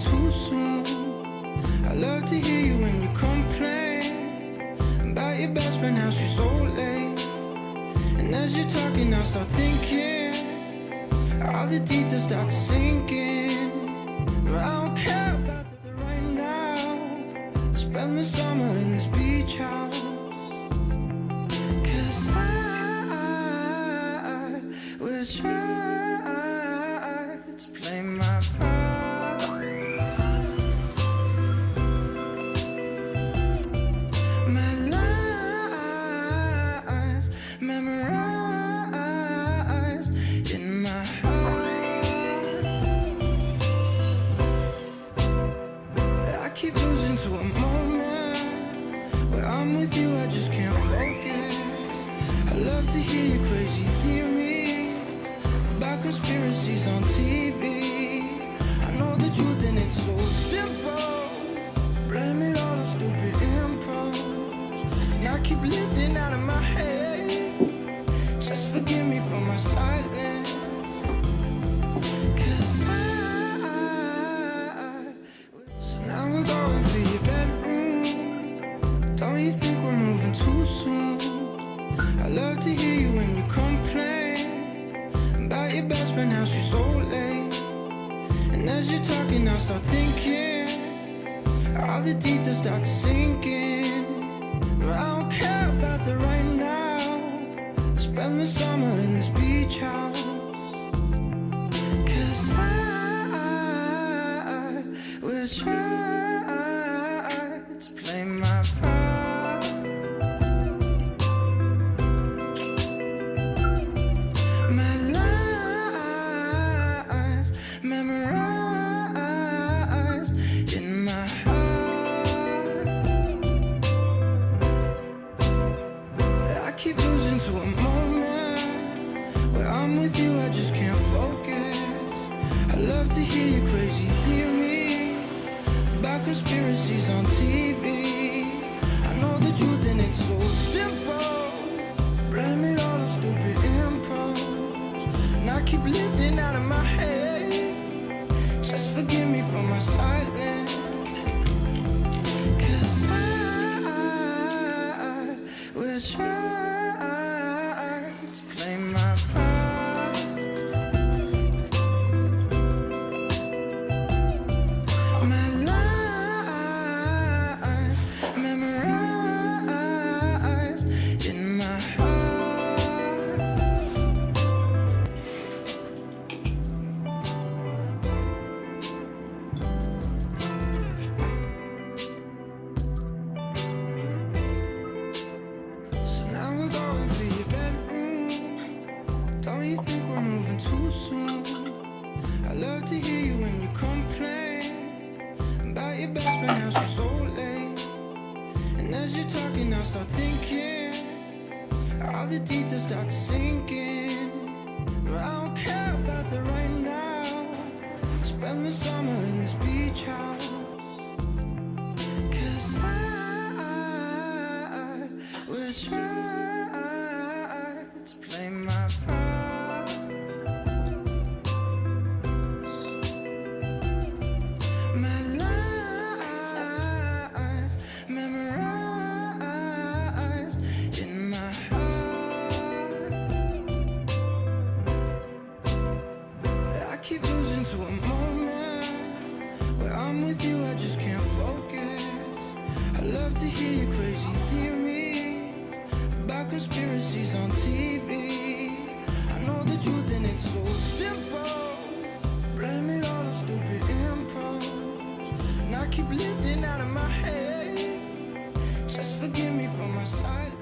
too soon. I love to hear you when you complain about your best friend, how she's so late. And as you're talking, I start thinking, all the details start to sink in. I don't care about the right now. Spend the summer in this beach house. 'Cause I will try to play my part. My lies memorized in my heart. I keep losing to a moment where I'm with you, I just can't focus. I love to hear your crazy theories about conspiracies on TV. I know the truth and it's so simple. Blame it all on stupid impulse. And I keep living out of my head. Just forgive me for my silence. 'Cause so now we're going to your bedroom. Don't you think we're moving too soon? I love to hear you when you complain about your best friend, how she's so late. And as you're talking, I start thinking, all the details start to sink in. I don't care about the right now. Spend the summer in this beach house. 'Cause I will try to play my part. My lies memorized in my heart. I keep losing to a moment where I'm with you, I just can't focus. I love to hear your crazy theories about conspiracies on TV. I know the truth and it's so simple. Blame it all on stupid impulse. And I keep living out of my head. Just forgive me for my silence. 'Cause I will try to play my part. My lies memorized in my heart. So now we're going to your bedroom. Don't you think we're moving too soon? I love to hear you when you complain about your best friend, how she's so late. And as you're talking, I start thinking, all the details start to sink in. I don't care about the right now. Spend the summer in this beach house. 'Cause I will try to play my part. My lies memorized in my heart. I keep losing to a moment where I'm with you, I just can't focus. I love to hear your crazy theories about conspiracies on TV. I know the truth and it's so simple. Blame it all on stupid impulse. And I keep living out of my head. Just forgive me for my silence.